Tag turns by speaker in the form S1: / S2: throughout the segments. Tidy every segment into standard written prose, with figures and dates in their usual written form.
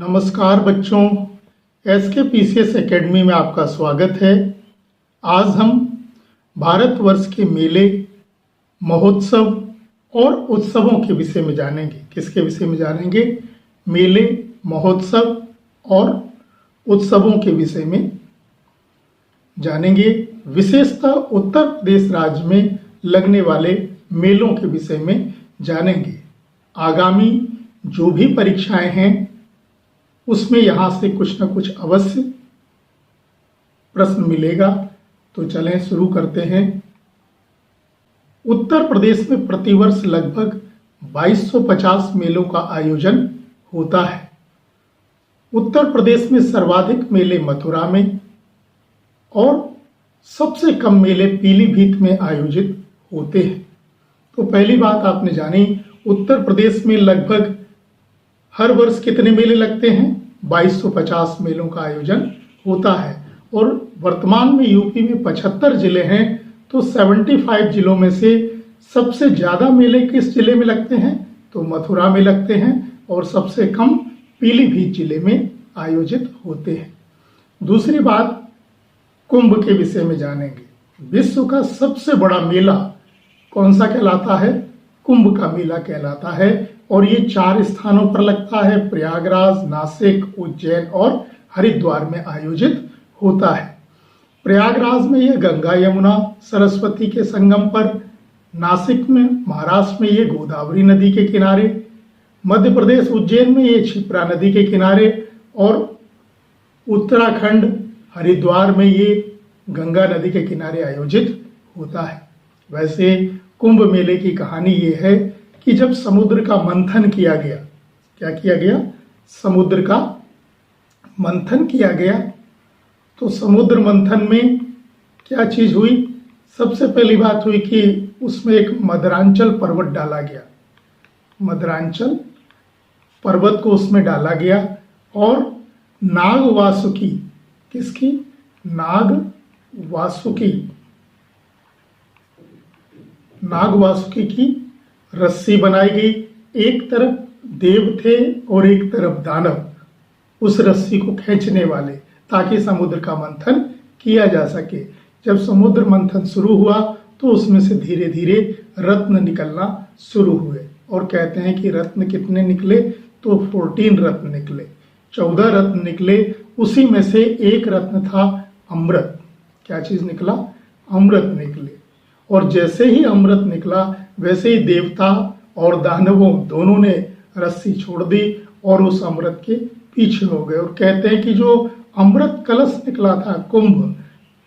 S1: नमस्कार बच्चों, SK PCS academy में आपका स्वागत है। आज हम भारतवर्ष के मेले, महोत्सव और उत्सवों के विषय में जानेंगे। किसके विषय में जानेंगे? मेले, महोत्सव और उत्सवों के विषय में जानेंगे। विशेषतः उत्तर प्रदेश राज्य में लगने वाले मेलों के विषय में जानेंगे। आगामी जो भी परीक्षाएं हैं उसमें यहाँ से कुछ न कुछ अवश्य प्रश्न मिलेगा। तो चलें शुरू करते हैं। उत्तर प्रदेश में प्रतिवर्ष लगभग 2250 मेलों का आयोजन होता है। उत्तर प्रदेश में सर्वाधिक मेले मथुरा में और सबसे कम मेले पीलीभीत में आयोजित होते हैं। तो पहली बात आपने जानी, उत्तर प्रदेश में लगभग हर वर्ष कितने मेले लगते हैं? 2250 मेलों का आयोजन होता है। और वर्तमान में यूपी में 75 जिले हैं, तो 75 जिलों में से सबसे ज्यादा मेले किस जिले में लगते हैं? तो मथुरा में लगते हैं और सबसे कम पीलीभीत जिले में आयोजित होते हैं। दूसरी बात, कुंभ के विषय में जानेंगे। विश्व का सबसे बड़ा मेला कौन सा कहलाता है? कुंभ का मेला कहलाता है और ये 4 स्थानों पर लगता है। प्रयागराज, नासिक, उज्जैन और हरिद्वार में आयोजित होता है। प्रयागराज में यह गंगा यमुना सरस्वती के संगम पर, नासिक में महाराष्ट्र में ये गोदावरी नदी के किनारे, मध्य प्रदेश उज्जैन में ये क्षिप्रा नदी के किनारे और उत्तराखंड हरिद्वार में ये गंगा नदी के किनारे आयोजित होता है। वैसे कुंभ मेले की कहानी ये है कि जब समुद्र का मंथन किया गया, क्या किया गया? समुद्र का मंथन किया गया। तो समुद्र मंथन में क्या चीज हुई? सबसे पहली बात हुई कि उसमें एक मदरांचल पर्वत डाला गया। मदरांचल पर्वत को उसमें डाला गया और नाग वासुकी, किसकी? नाग वासुकी की रस्सी बनाई गई। एक तरफ देव थे और एक तरफ दानव उस रस्सी को खींचने वाले, ताकि समुद्र का मंथन किया जा सके। जब समुद्र मंथन शुरू हुआ तो उसमें से धीरे धीरे रत्न निकलना शुरू हुए और कहते हैं कि रत्न कितने निकले? तो 14 रत्न निकले, 14 रत्न निकले। उसी में से एक रत्न था अमृत। क्या चीज निकला? अमृत निकले। और जैसे ही अमृत निकला वैसे ही देवता और दानवों दोनों ने रस्सी छोड़ दी और उस अमृत के पीछे हो गए। और कहते हैं कि जो अमृत कलश निकला था,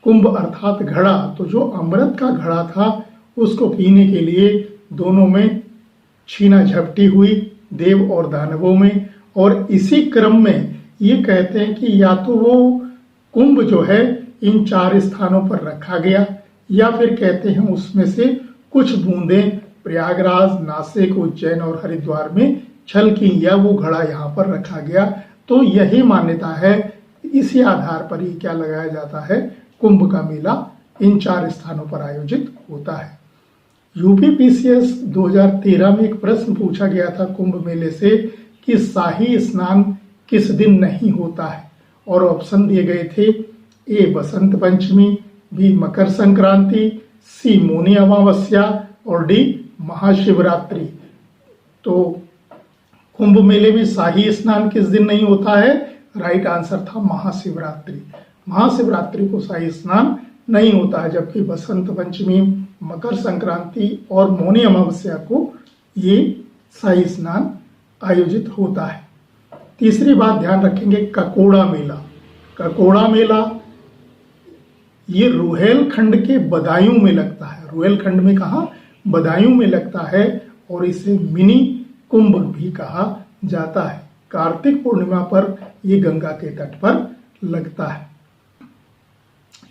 S1: कुंभ अर्थात घड़ा, तो जो अमृत का घड़ा था उसको पीने के लिए दोनों में छीना झपटी हुई, देव और दानवों में। और इसी क्रम में ये कहते हैं कि या तो वो कुंभ जो है इन 4 स्थानों पर रखा गया, या फिर कहते हैं उसमें से कुछ बूंदें प्रयागराज, नासिक, उज्जैन और हरिद्वार में छलकी, या वो घड़ा यहाँ पर रखा गया। तो यही मान्यता है, इसी आधार पर ही क्या लगाया जाता है? कुंभ का मेला इन 4 स्थानों पर आयोजित होता है। यूपी पीसीएस 2013 में एक प्रश्न पूछा गया था कुंभ मेले से कि शाही स्नान किस दिन नहीं होता है, और ऑप्शन दिए गए थे: ए बसंत पंचमी, बी मकर संक्रांति, सी मौनी अमावस्या और डी महाशिवरात्रि। तो कुंभ मेले में शाही स्नान किस दिन नहीं होता है? राइट आंसर था महाशिवरात्रि। महाशिवरात्रि को शाही स्नान नहीं होता है, जबकि बसंत पंचमी, मकर संक्रांति और मौनी अमावस्या को ये शाही स्नान आयोजित होता है। तीसरी बात ध्यान रखेंगे, ककोड़ा मेला। ककोड़ा मेला ये रुहेलखंड के बदायूं में लगता है। रुहेलखंड में कहा? बदायूं में लगता है और इसे मिनी कुंभ भी कहा जाता है। कार्तिक पूर्णिमा पर ये गंगा के तट पर लगता है।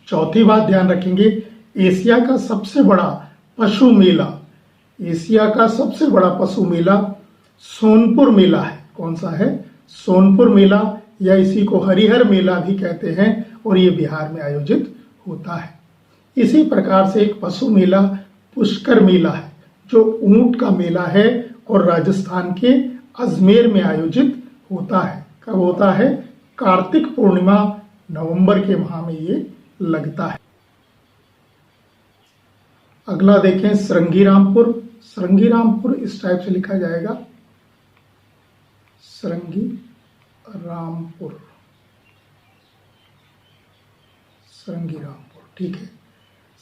S1: चौथी बात ध्यान रखेंगे, एशिया का सबसे बड़ा पशु मेला, एशिया का सबसे बड़ा पशु मेला सोनपुर मेला है। कौन सा है? सोनपुर मेला, या इसी को हरिहर मेला भी कहते हैं, और ये बिहार में आयोजित होता है। इसी प्रकार से एक पशु मेला पुष्कर मेला है, जो ऊंट का मेला है और राजस्थान के अजमेर में आयोजित होता है। कब होता है? कार्तिक पूर्णिमा नवंबर के माह में ये लगता है। अगला देखें श्रृंगीरामपुर। श्रृंगीरामपुर इस टाइप से लिखा जाएगा, श्रृंगीरामपुर, श्रृंगीरामपुर, ठीक है।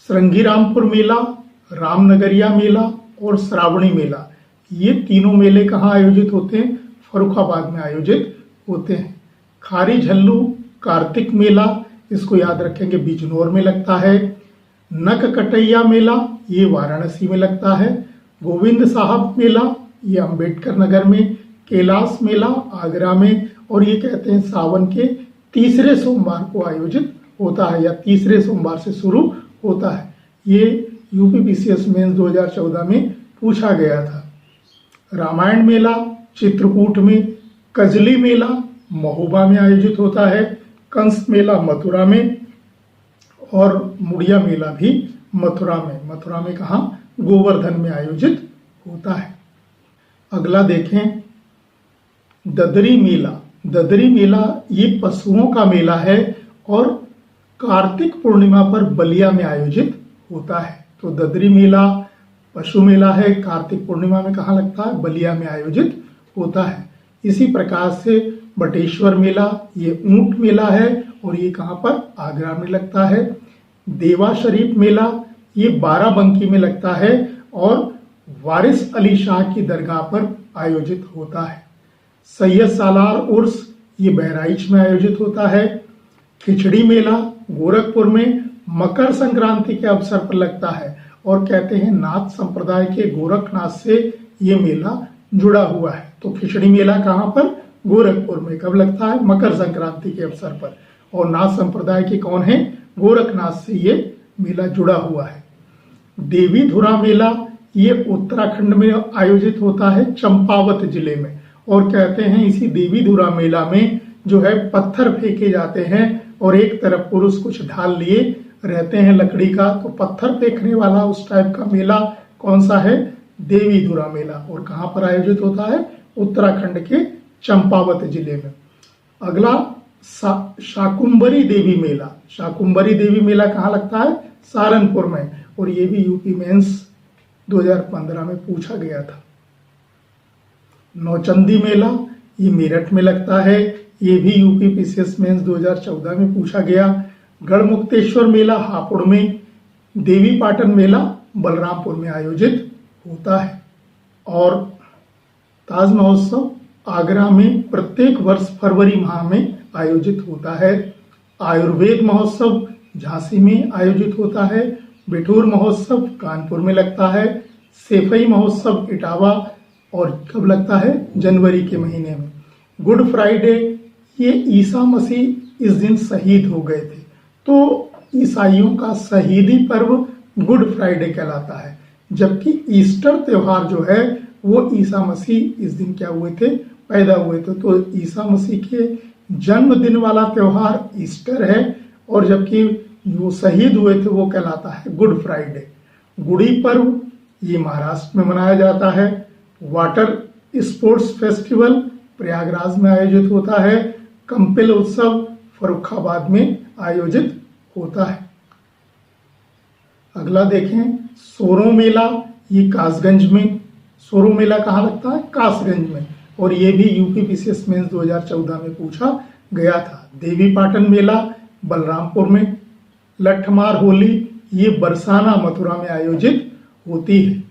S1: श्रृंगीरामपुर मेला, रामनगरिया मेला और श्रावणी मेला, ये तीनों मेले कहाँ आयोजित होते हैं? फर्रुखाबाद में आयोजित होते हैं। खारी झल्लू कार्तिक मेला, इसको याद रखेंगे, बिजनौर में लगता है। नक कटैया मेला, ये वाराणसी में लगता है। गोविंद साहब मेला, ये अंबेडकर नगर में। कैलाश मेला आगरा में, और ये कहते हैं सावन के तीसरे सोमवार को आयोजित होता है, या तीसरे सोमवार से शुरू होता है। ये यूपीपीसीएस मेंस 2014 में पूछा गया था। रामायण मेला चित्रकूट में। कजली मेला महोबा में आयोजित होता है। कंस मेला मथुरा में, और मुड़िया मेला भी मथुरा में। मथुरा में कहाँ? गोवर्धन में आयोजित होता है। अगला देखें ददरी मेला। ददरी मेला ये पशुओं का मेला है और कार्तिक पूर्णिमा पर बलिया में आयोजित होता है। तो ददरी मेला पशु मेला है, कार्तिक पूर्णिमा में कहाँ लगता है? बलिया में आयोजित होता है। इसी प्रकार से बटेश्वर मेला, ये ऊंट मेला है और ये कहाँ पर? आगरा में लगता है। देवा शरीफ मेला, ये बाराबंकी में लगता है और वारिस अली शाह की दरगाह पर आयोजित होता है। सैयद सालार उर्स, ये बहराइच में आयोजित होता है। खिचड़ी मेला गोरखपुर में मकर संक्रांति के अवसर पर लगता है, और कहते हैं नाथ संप्रदाय के गोरखनाथ से ये मेला जुड़ा हुआ है। तो खिचड़ी मेला कहाँ पर? गोरखपुर में। कब लगता है? मकर संक्रांति के अवसर पर। और नाथ संप्रदाय के कौन है? गोरखनाथ से ये मेला जुड़ा हुआ है। देवी धुरा मेला, ये उत्तराखंड में आयोजित होता है, चंपावत जिले में। और कहते हैं इसी देवी धुरा मेला में जो है पत्थर फेंके जाते हैं, और एक तरफ पुरुष कुछ ढाल लिए रहते हैं लकड़ी का, तो पत्थर फेंकने वाला उस टाइप का मेला कौन सा है? देवी धुरा मेला। और कहाँ पर आयोजित होता है? उत्तराखंड के चंपावत जिले में। अगला शाकुंभरी देवी मेला। शाकुंभरी देवी मेला कहाँ लगता है? सहारनपुर में, और ये भी यूपी मेंस 2015 में पूछा गया था। नौचंदी मेला, ये मेरठ में लगता है, ये भी यूपीपीसीएस मेंस 2014 में पूछा गया। गढ़मुक्तेश्वर मेला हापुड़ में। देवी पाटन मेला बलरामपुर में आयोजित होता है। और ताज महोत्सव आगरा में प्रत्येक वर्ष फरवरी माह में आयोजित होता है। आयुर्वेद महोत्सव झांसी में आयोजित होता है। बिठूर महोत्सव कानपुर में लगता है। सेफई महोत्सव इटावा, और कब लगता है? जनवरी के महीने में। गुड फ्राइडे, ये ईसा मसीह इस दिन शहीद हो गए थे, तो ईसाइयों का शहीदी पर्व गुड फ्राइडे कहलाता है। जबकि ईस्टर त्योहार जो है वो ईसा मसीह इस दिन क्या हुए थे? पैदा हुए थे। तो ईसा मसीह के जन्मदिन वाला त्योहार ईस्टर है, और जबकि वो शहीद हुए थे वो कहलाता है गुड फ्राइडे। गुड़ी पर्व ये महाराष्ट्र में मनाया जाता है। वाटर स्पोर्ट्स फेस्टिवल प्रयागराज में आयोजित होता है। कंपिल उत्सव फर्रुखाबाद में आयोजित होता है। अगला देखें सोरो मेला, ये कासगंज में। सोरो मेला कहाँ लगता है? कासगंज में, और ये भी यूपीपीसीएस मेंस 2014 में पूछा गया था। देवी पाटन मेला बलरामपुर में। लठमार होली, ये बरसाना मथुरा में आयोजित होती है।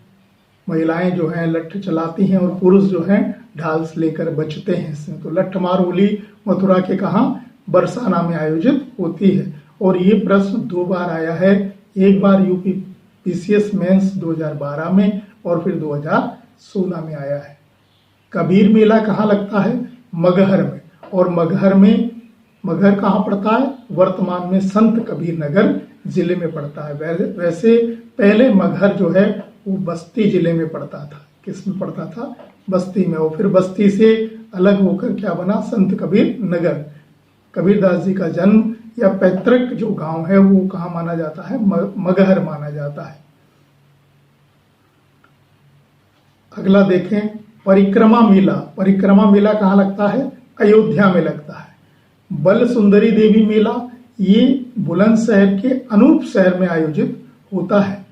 S1: महिलाएं जो हैं लठ चलाती हैं और पुरुष जो हैं ढाल से लेकर बचते हैं इसमें। तो लठमार होली मथुरा के कहाँ? बरसाना में आयोजित होती है। और ये प्रश्न 2 बार आया है, एक बार यूपीपीसीएस मेंस 2012 में और फिर 2016 में आया है। कबीर मेला कहाँ लगता है? मगहर में। और मगहर कहाँ पड़ता है? वर्तमान में संत कबीर नगर जिले में पड़ता है। वैसे पहले मगहर जो है वो बस्ती जिले में पड़ता था। किस में पड़ता था? बस्ती में। और फिर बस्ती से अलग होकर क्या बना? संत कबीर नगर। कबीरदास जी का जन्म या पैतृक जो गांव है वो कहाँ माना जाता है? मगहर माना जाता है। अगला देखें परिक्रमा मेला। परिक्रमा मेला कहाँ लगता है? अयोध्या में लगता है। बल सुंदरी देवी मेला ये बुलंदशहर के अनूप शहर में आयोजित होता है।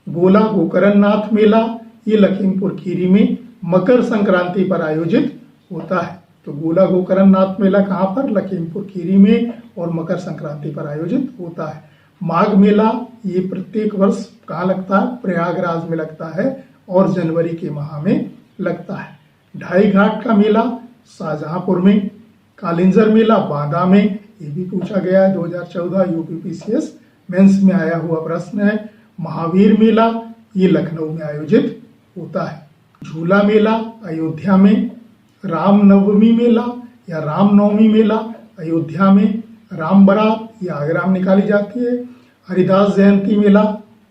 S1: गोला गोकर्ण नाथ मेला ये लखीमपुर खीरी में मकर संक्रांति पर आयोजित होता है। तो गोला गोकर्ण नाथ मेला कहाँ पर? लखीमपुर खीरी में, और मकर संक्रांति पर आयोजित होता है। माघ मेला ये प्रत्येक वर्ष कहाँ लगता है? प्रयागराज में लगता है और जनवरी के माह में लगता है। ढाई घाट का मेला शाहजहांपुर में। कालिंजर मेला बांदा में, ये भी पूछा गया है, 2014 यूपीपीसीएस मेंस में आया हुआ प्रश्न है। महावीर मेला ये लखनऊ में आयोजित होता है। झूला मेला अयोध्या में। रामनवमी मेला या रामनवमी मेला अयोध्या में। राम बारात ये आगरा में निकाली जाती है। हरिदास जयंती मेला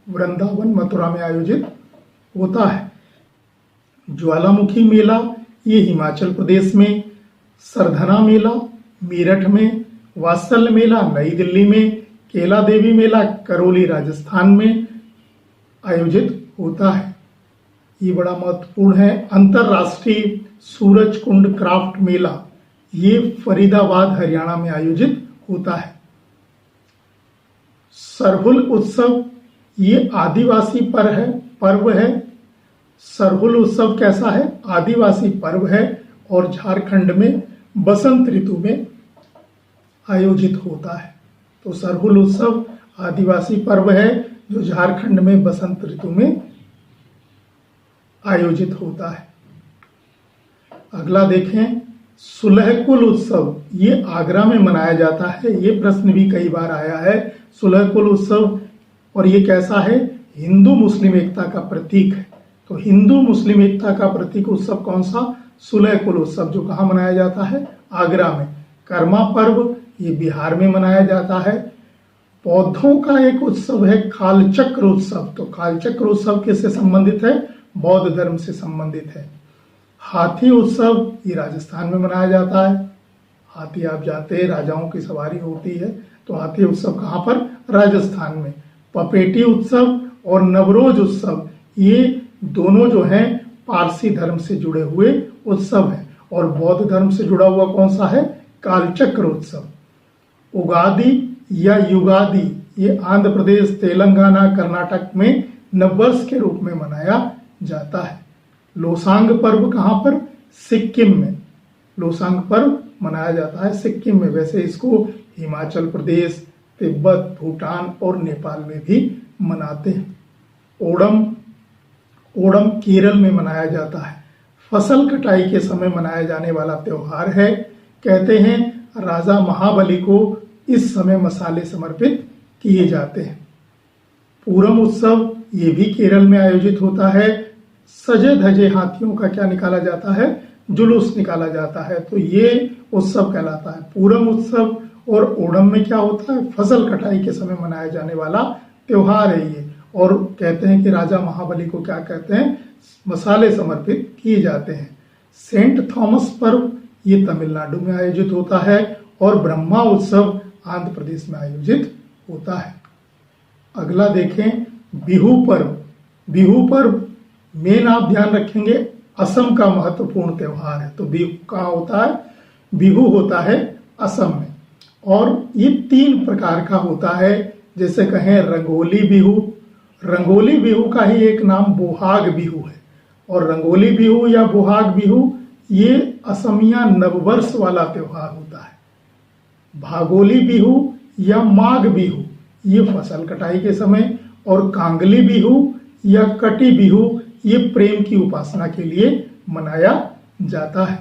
S1: वृंदावन मथुरा में आयोजित होता है। ज्वालामुखी मेला ये हिमाचल प्रदेश में। सरधना मेला मेरठ में। वात्सल्य मेला नई दिल्ली में। केला देवी मेला करौली राजस्थान में आयोजित होता है। ये बड़ा महत्वपूर्ण है। अंतरराष्ट्रीय सूरज कुंड क्राफ्ट मेला ये फरीदाबाद हरियाणा में आयोजित होता है। सरहुल उत्सव ये आदिवासी पर्व है। सरहुल उत्सव कैसा है? आदिवासी पर्व है और झारखंड में बसंत ऋतु में आयोजित होता है। तो सरहुल उत्सव आदिवासी पर्व है जो झारखंड में बसंत ऋतु में आयोजित होता है। अगला देखें, सुलहकुल उत्सव ये आगरा में मनाया जाता है। ये प्रश्न भी कई बार आया है। सुलहकुल उत्सव, और ये कैसा है? हिंदू मुस्लिम एकता का प्रतीक है। तो हिंदू मुस्लिम एकता का प्रतीक उत्सव कौन सा? सुलहकुल उत्सव, जो कहाँ मनाया जाता है? आगरा में। कर्मा पर्व ये बिहार में मनाया जाता है। पौधों का एक उत्सव है कालचक्र उत्सव। तो कालचक्र उत्सव किससे संबंधित है? बौद्ध धर्म से संबंधित है। हाथी उत्सव ये राजस्थान में मनाया जाता है। हाथी आप जानते हैं राजाओं की सवारी होती है, तो हाथी उत्सव कहाँ पर? राजस्थान में। पपेटी उत्सव और नवरोज उत्सव ये दोनों जो हैं पारसी धर्म से जुड़े हुए उत्सव हैं। और बौद्ध धर्म से जुड़ा हुआ कौन सा है? कालचक्र उत्सव। उगादि या युगादि ये आंध्र प्रदेश, तेलंगाना, कर्नाटक में नववर्ष के रूप में मनाया जाता है। लोसांग पर्व कहाँ पर? सिक्किम में। लोसांग पर्व मनाया जाता है सिक्किम में। वैसे इसको हिमाचल प्रदेश, तिब्बत, भूटान और नेपाल में भी मनाते हैं। ओणम केरल में मनाया जाता है। फसल कटाई के समय मनाया जाने वाला त्योहार है। कहते हैं राजा महाबली को इस समय मसाले समर्पित किए जाते हैं। पूरम उत्सव ये भी केरल में आयोजित होता है। सजे धजे हाथियों का क्या निकाला जाता है? जुलूस निकाला जाता है। तो ये उत्सव कहलाता है पूरम उत्सव। और ओणम में क्या होता है? फसल कटाई के समय मनाया जाने वाला त्योहार है ये। और कहते हैं कि राजा महाबली को क्या कहते हैं? मसाले समर्पित किए जाते हैं। सेंट थॉमस पर्व ये तमिलनाडु में आयोजित होता है। और ब्रह्मा उत्सव आंध्र प्रदेश में आयोजित होता है। अगला देखें, बिहू पर्व। बिहू पर्व मेन आप ध्यान रखेंगे असम का महत्वपूर्ण त्योहार है। तो बिहू कहाँ होता है? बिहू होता है असम में। और ये 3 प्रकार का होता है। जैसे कहें रंगोली बिहू। रंगोली बिहू का ही एक नाम बोहाग बिहू है। और रंगोली बिहू या बोहाग बिहू ये असमिया नववर्ष वाला त्योहार होता है। भागोली बिहू या माघ बिहू ये फसल कटाई के समय। और कांगली बिहू या कटी बिहू ये प्रेम की उपासना के लिए मनाया जाता है।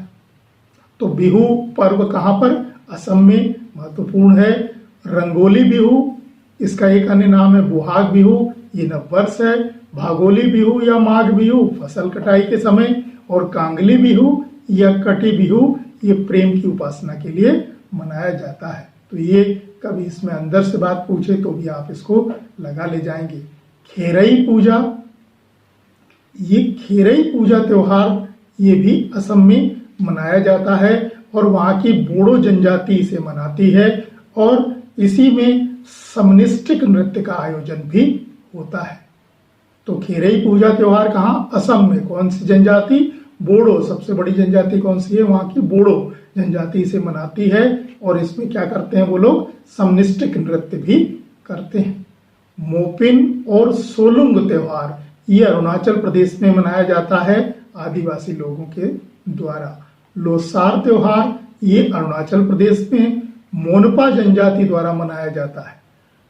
S1: तो बिहू पर्व कहाँ पर? असम में महत्वपूर्ण है। रंगोली बिहू, इसका एक अन्य नाम है बोहाग बिहू, ये नववर्ष है। भागोली बिहू या माघ बिहू फसल कटाई के समय। और कांगली बिहू या कटी बिहू ये प्रेम की उपासना के लिए मनाया जाता है। तो ये कभी इसमें अंदर से बात पूछे तो भी आप इसको लगा ले जाएंगे। खेरई पूजा, ये खेरई पूजा त्योहार ये भी असम में मनाया जाता है। और वहाँ की बोडो जनजाति इसे मनाती है। और इसी में समनिष्टिक नृत्य का आयोजन भी होता है। तो खेरई पूजा त्योहार कहाँ? असम में। कौन सी जनजाति? बोडो। सबसे बड़ी जनजाति कौन सी है? वहाँ की बोडो जनजाति इसे मनाती है और इसमें क्या करते हैं वो लोग समनिष्टिक नृत्य भी करते हैं। मोपिन और सोलुंग त्योहार ये अरुणाचल प्रदेश में मनाया जाता है आदिवासी लोगों के द्वारा। लोसार त्योहार ये अरुणाचल प्रदेश में मोनपा जनजाति द्वारा मनाया जाता है।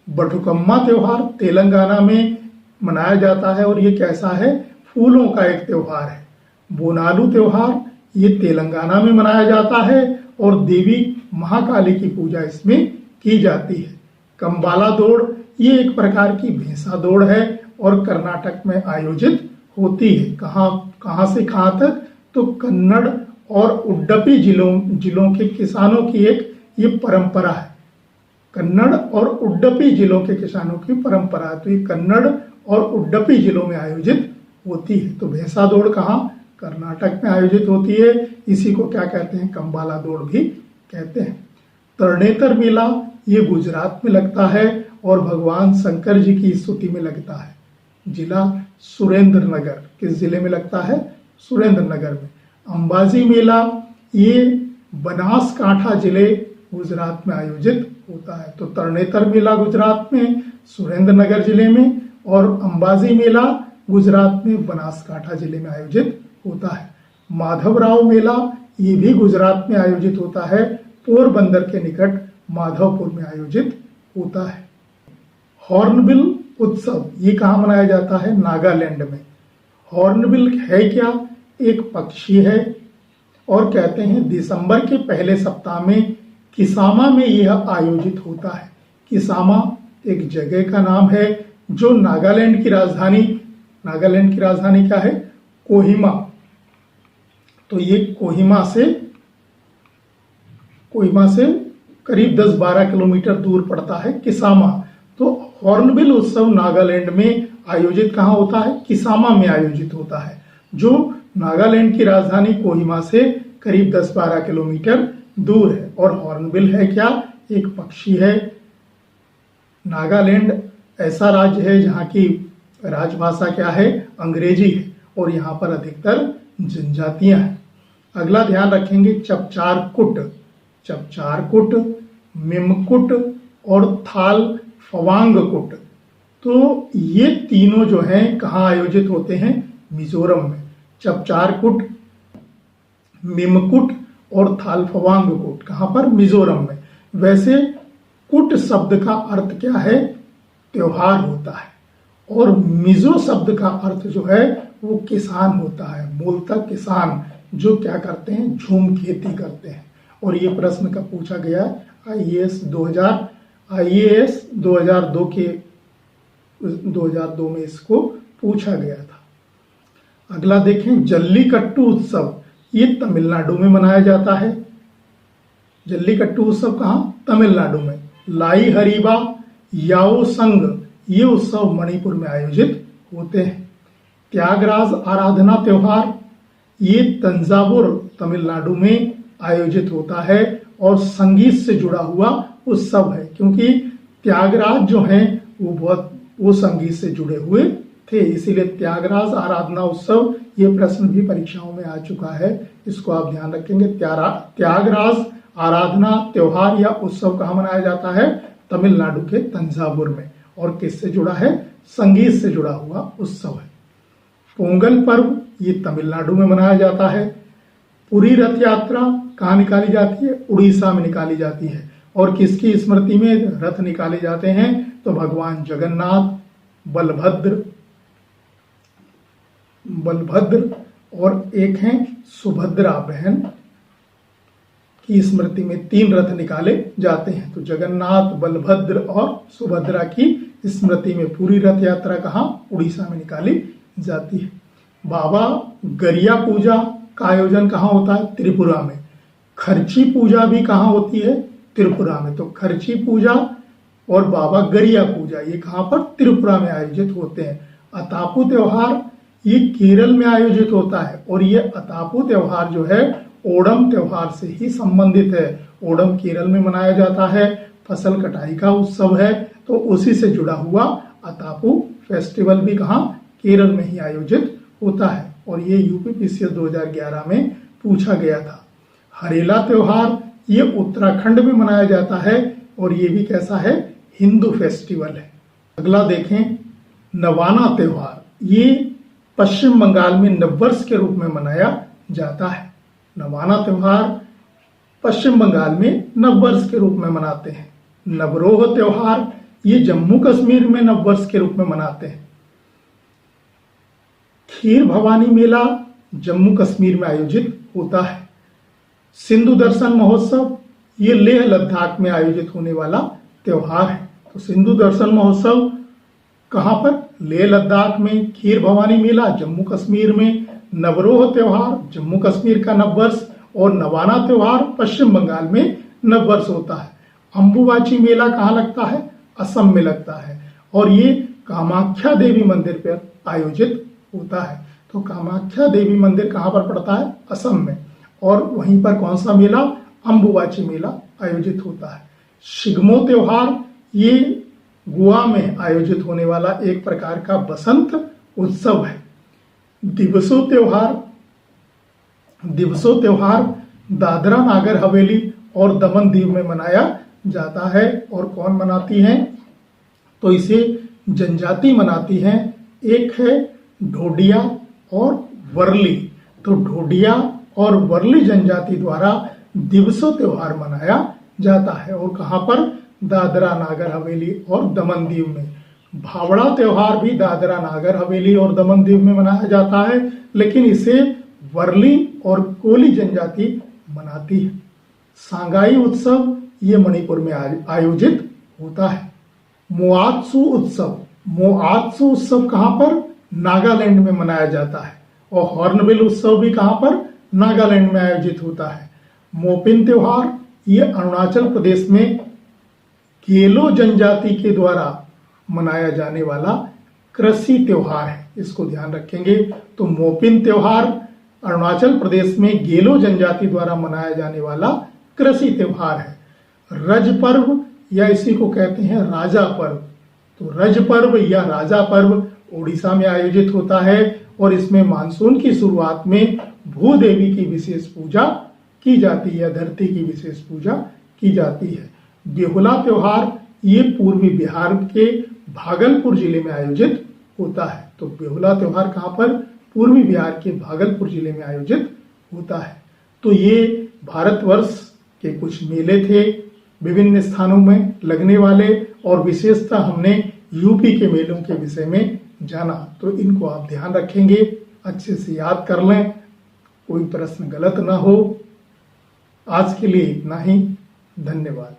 S1: बटुकम्मा त्योहार तेलंगाना में मनाया जाता है और ये कैसा है, फूलों का एक त्योहार है। बोनालू त्योहार ये तेलंगाना में मनाया जाता है और देवी महाकाली की पूजा इसमें की जाती है। कंबाला दौड़ ये एक प्रकार की भैंसा दौड़ है और कर्नाटक में आयोजित होती है। कहाँ से कहाँ तक, तो कन्नड़ और उडुपी जिलों के किसानों की एक ये परंपरा है। कन्नड़ और उडुपी जिलों के किसानों की परंपरा है, तो ये कन्नड़ और उडुपी जिलों में आयोजित होती है। तो भैंसा दौड़ कहाँ, कर्नाटक में आयोजित होती है। इसी को क्या कहते हैं, कंबाला दौड़ भी कहते हैं। तरणेतर मेला ये गुजरात में लगता है और भगवान शंकर जी की स्तुति में लगता है। जिला सुरेंद्र नगर, किस जिले में लगता है, सुरेंद्र नगर में। अंबाजी मेला ये बनासकांठा जिले गुजरात में आयोजित होता है। तो तरणेतर मेला गुजरात में सुरेंद्र नगर जिले में और अंबाजी मेला गुजरात में बनासकांठा जिले में आयोजित होता है। माधवराव मेला ये भी गुजरात में आयोजित होता है, पोरबंदर के निकट माधवपुर में आयोजित होता है। हॉर्नबिल उत्सव ये कहाँ मनाया जाता है, नागालैंड में। हॉर्नबिल है क्या, एक पक्षी है और कहते हैं दिसंबर के पहले सप्ताह में किसामा में यह आयोजित होता है। किसामा एक जगह का नाम है जो नागालैंड की राजधानी क्या है, कोहिमा। तो ये कोहिमा से करीब 10-12 किलोमीटर दूर पड़ता है किसामा। तो हॉर्नबिल उत्सव नागालैंड में आयोजित कहाँ होता है, किसामा में आयोजित होता है, जो नागालैंड की राजधानी कोहिमा से करीब 10-12 किलोमीटर दूर है। और हॉर्नबिल है क्या, एक पक्षी है। नागालैंड ऐसा राज्य है जहाँ की राजभाषा क्या है, अंग्रेजी है और यहाँ पर अधिकतर जनजातियां हैं। अगला ध्यान रखेंगे चपचारकुट, मिमकुट और थाल फवांगकुट। तो ये तीनों जो हैं कहाँ आयोजित होते हैं, मिजोरम में। चपचारकुट, मिमकुट और थालफवांगकुट कहाँ पर, मिजोरम में। वैसे कुट शब्द का अर्थ क्या है, त्योहार होता है और मिजो शब्द का अर्थ जो है वो किसान होता है, मूलतः किसान जो क्या करते हैं, झूम खेती करते हैं। और ये प्रश्न कब पूछा गया, आईएएस 2002 में इसको पूछा गया था। अगला देखें जल्लीकट्टू उत्सव, ये तमिलनाडु में मनाया जाता है। जल्लीकट्टू उत्सव कहाँ, तमिलनाडु में। लाई हरीबा याओ संग ये उत्सव मणिपुर में आयोजित होते हैं। त्यागराज आराधना त्योहार ये तंजावुर तमिलनाडु में आयोजित होता है और संगीत से जुड़ा हुआ उत्सव है, क्योंकि त्यागराज जो हैं वो संगीत से जुड़े हुए थे, इसीलिए त्यागराज आराधना उत्सव ये प्रश्न भी परीक्षाओं में आ चुका है, इसको आप ध्यान रखेंगे। त्यागराज आराधना त्योहार या उत्सव कहाँ मनाया जाता है, तमिलनाडु के तंजावुर में, और किससे जुड़ा है, संगीत से जुड़ा हुआ उत्सव है। पोंगल पर्व ये तमिलनाडु में मनाया जाता है। पुरी रथ यात्रा कहाँ निकाली जाती है, उड़ीसा में निकाली जाती है। और किसकी स्मृति में रथ निकाले जाते हैं, तो भगवान जगन्नाथ, बलभद्र और एक हैं सुभद्रा बहन की स्मृति में 3 रथ निकाले जाते हैं। तो जगन्नाथ, बलभद्र और सुभद्रा की स्मृति में पूरी रथ यात्रा कहाँ, उड़ीसा में निकाली जाती है। बाबा गरिया पूजा का आयोजन कहाँ होता है, त्रिपुरा में। खर्ची पूजा भी कहाँ होती है, त्रिपुरा में। तो खर्ची पूजा और बाबा गरिया पूजा ये कहाँ पर, त्रिपुरा में आयोजित होते हैं। अतापू त्योहार ये केरल में आयोजित होता है और ये अतापू त्योहार जो है ओणम त्योहार से ही संबंधित है। ओणम केरल में मनाया जाता है, फसल कटाई का उत्सव है, तो उसी से जुड़ा हुआ अतापू फेस्टिवल भी कहाँ, केरल में ही आयोजित होता है। और ये यूपीपीसीएस 2011 में पूछा गया था। हरेला त्योहार ये उत्तराखंड में मनाया जाता है और ये भी कैसा है, हिंदू फेस्टिवल है। अगला देखें, नवाना त्योहार, ये पश्चिम बंगाल में नववर्ष के रूप में मनाया जाता है। नवाना त्योहार पश्चिम बंगाल में नववर्ष के रूप में मनाते हैं। नवरोह त्योहार ये जम्मू कश्मीर में नववर्ष के रूप में मनाते हैं। खीर भवानी मेला जम्मू कश्मीर में आयोजित होता है। सिंधु दर्शन महोत्सव ये लेह लद्दाख में आयोजित होने वाला त्योहार है। तो सिंधु दर्शन महोत्सव कहां पर, लेह लद्दाख में। खीर भवानी मेला जम्मू कश्मीर में। नवरोह त्योहार जम्मू कश्मीर का नववर्ष और नवाना त्योहार पश्चिम बंगाल में नववर्ष होता है। अंबुबाची मेला कहाँ लगता है, असम में लगता है और ये कामाख्या देवी मंदिर पर आयोजित होता है। तो कामाख्या देवी मंदिर कहाँ पर पड़ता है, असम में, और वहीं पर कौन सा मेला, अंबुबाची मेला आयोजित होता है। शिगमो त्योहार ये गोवा में आयोजित होने वाला एक प्रकार का बसंत उत्सव है। दिवसों त्योहार दादरा नागर हवेली और दमन दीव में मनाया जाता है। और कौन मनाती है, तो इसे जनजाति मनाती है। एक है ढोडिया और वर्ली। तो ढोडिया और वर्ली जनजाति द्वारा दिवसों त्योहार मनाया जाता है। और कहां पर, दादरा नागर हवेली और दमन दीव में। भावड़ा त्योहार भी दादरा नागर हवेली और दमन दीव में मनाया जाता है, लेकिन इसे वर्ली और कोली जनजाति मनाती है। सांगाई उत्सव ये मणिपुर में आयोजित होता है। मोआत्सु उत्सव कहां पर, नागालैंड में मनाया जाता है। और हॉर्नबिल उत्सव भी कहां पर, नागालैंड में आयोजित होता है। मोपिन त्योहार ये अरुणाचल प्रदेश में गेलो जनजाति के द्वारा मनाया जाने वाला कृषि त्योहार है, इसको ध्यान रखेंगे। तो मोपिन त्योहार अरुणाचल प्रदेश में गेलो जनजाति द्वारा मनाया जाने वाला कृषि त्योहार है। रज पर्व या इसी को कहते हैं राजा पर्व। तो रज पर्व या राजा पर्व उड़ीसा में आयोजित होता है और इसमें मानसून की शुरुआत में भूदेवी की विशेष पूजा की जाती है, धरती की विशेष पूजा की जाती है। बेहुला त्योहार ये पूर्वी बिहार के भागलपुर जिले में आयोजित होता है। तो बेहुला त्योहार कहाँ पर, पूर्वी बिहार के भागलपुर जिले में आयोजित होता है। तो ये भारतवर्ष के कुछ मेले थे विभिन्न स्थानों में लगने वाले, और विशेषतः हमने यूपी के मेलों के विषय में जाना। तो इनको आप ध्यान रखेंगे, अच्छे से याद कर लें, कोई प्रश्न गलत ना हो। आज के लिए इतना ही, धन्यवाद।